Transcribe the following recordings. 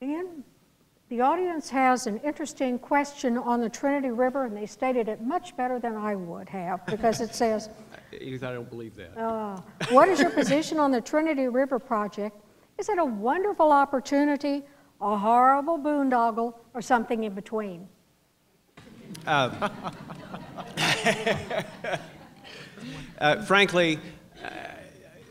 And the audience has an interesting question on the Trinity River, and they stated it much better than I would have, because it says, I don't believe that. what is your position on the Trinity River Project? Is it a wonderful opportunity, a horrible boondoggle, or something in between? Frankly,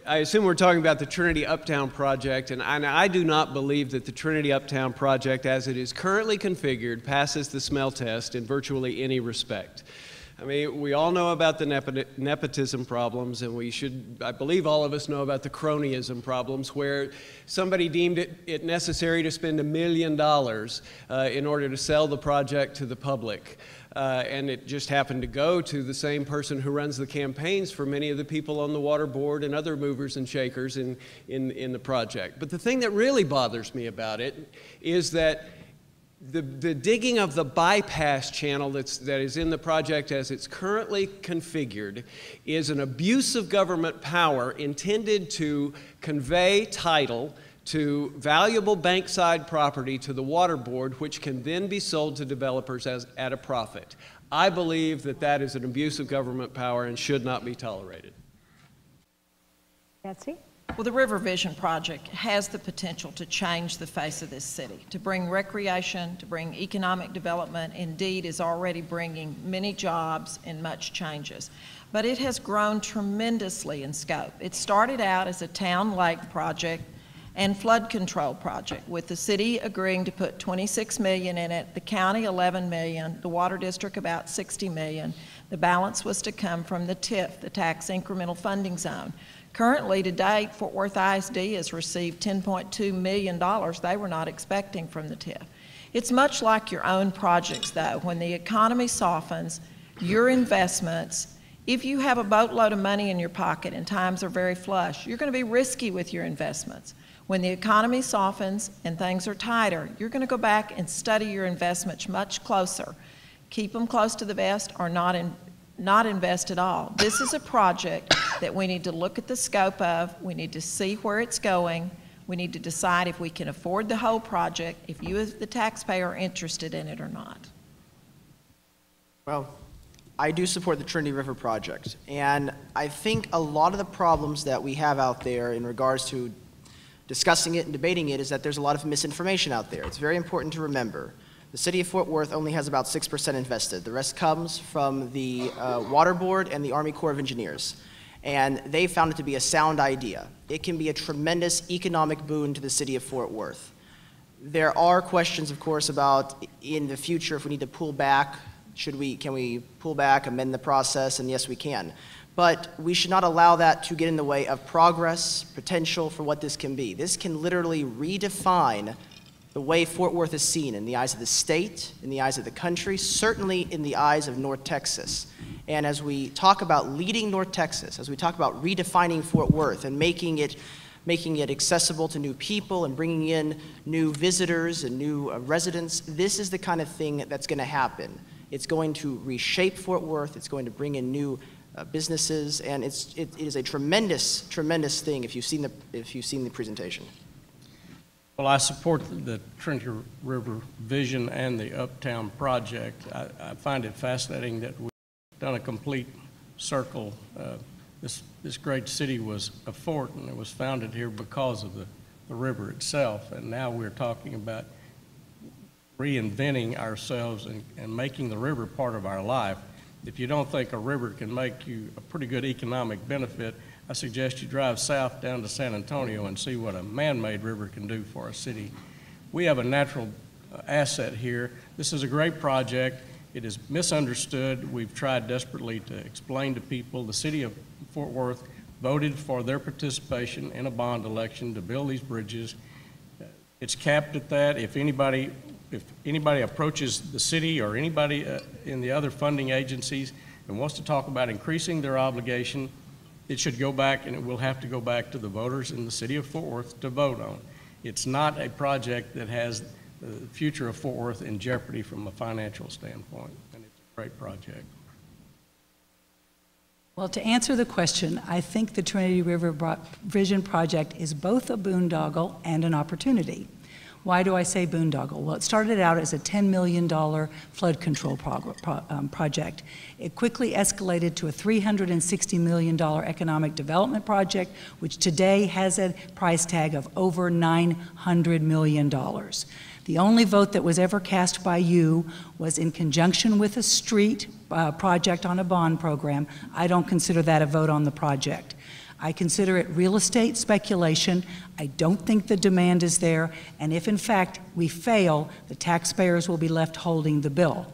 I assume we're talking about the Trinity Uptown Project, and I do not believe that the Trinity Uptown Project, as it is currently configured, passes the smell test in virtually any respect. I mean, we all know about the nepotism problems, and I believe all of us know about the cronyism problems, where somebody deemed it necessary to spend $1 million in order to sell the project to the public. And it just happened to go to the same person who runs the campaigns for many of the people on the water board and other movers and shakers in the project. But the thing that really bothers me about it is that the digging of the bypass channel that is in the project as it's currently configured is an abuse of government power intended to convey title to valuable bankside property to the water board, which can then be sold to developers at a profit. I believe that that is an abuse of government power and should not be tolerated. Betsy? Well, the River Vision Project has the potential to change the face of this city, to bring recreation, to bring economic development, indeed is already bringing many jobs and much changes. But it has grown tremendously in scope. It started out as a town lake project and flood control project, with the city agreeing to put $26 million in it, the county $11 million, the water district about $60 million. The balance was to come from the TIF, the Tax Incremental Funding Zone. Currently, to date, Fort Worth ISD has received $10.2 million they were not expecting from the TIF. It's much like your own projects, though. When the economy softens, your investments, if you have a boatload of money in your pocket and times are very flush, you're going to be risky with your investments. When the economy softens and things are tighter, you're going to go back and study your investments much closer. Keep them close to the vest or not invest at all. This is a project that we need to look at the scope of. We need to see where it's going. We need to decide if we can afford the whole project, if you as the taxpayer are interested in it or not. Well, I do support the Trinity River Project, and I think a lot of the problems that we have out there in regards to discussing it and debating it is that there's a lot of misinformation out there. It's very important to remember. The city of Fort Worth only has about 6% invested. The rest comes from the Water Board and the Army Corps of Engineers. And they found it to be a sound idea. It can be a tremendous economic boon to the city of Fort Worth. There are questions, of course, about in the future if we need to pull back. Can we pull back, amend the process? And yes, we can. But we should not allow that to get in the way of progress, potential for what this can be. This can literally redefine the way Fort Worth is seen in the eyes of the state, in the eyes of the country, certainly in the eyes of North Texas. And as we talk about leading North Texas, as we talk about redefining Fort Worth and making it accessible to new people and bringing in new visitors and new residents, this is the kind of thing that's going to happen. It's going to reshape Fort Worth. It's going to bring in new businesses, and it is a tremendous, tremendous thing if you've seen the presentation. Well, I support the Trinity River Vision and the Uptown Project. I find it fascinating that we've done a complete circle. This great city was a fort, and it was founded here because of the river itself, and now we're talking about reinventing ourselves and making the river part of our life. If you don't think a river can make you a pretty good economic benefit, I suggest you drive south down to San Antonio and see what a man-made river can do for a city. We have a natural asset here. This is a great project. It is misunderstood. We've tried desperately to explain to people. The city of Fort Worth voted for their participation in a bond election to build these bridges. It's capped at that. If anybody approaches the city or anybody in the other funding agencies and wants to talk about increasing their obligation, it should go back, and it will have to go back to the voters in the city of Fort Worth to vote on. It's not a project that has the future of Fort Worth in jeopardy from a financial standpoint, and it's a great project. Well, to answer the question, I think the Trinity River Vision Project is both a boondoggle and an opportunity. Why do I say boondoggle? Well, it started out as a $10 million flood control project. It quickly escalated to a $360 million economic development project, which today has a price tag of over $900 million. The only vote that was ever cast by you was in conjunction with a street project on a bond program. I don't consider that a vote on the project. I consider it real estate speculation. I don't think the demand is there, and if in fact we fail, the taxpayers will be left holding the bill.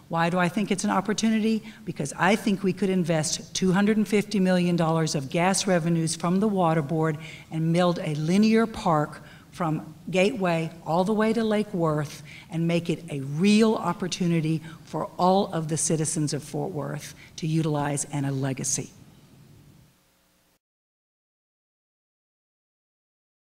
Why do I think it's an opportunity? Because I think we could invest $250 million of gas revenues from the water board and build a linear park from Gateway all the way to Lake Worth and make it a real opportunity for all of the citizens of Fort Worth to utilize and a legacy.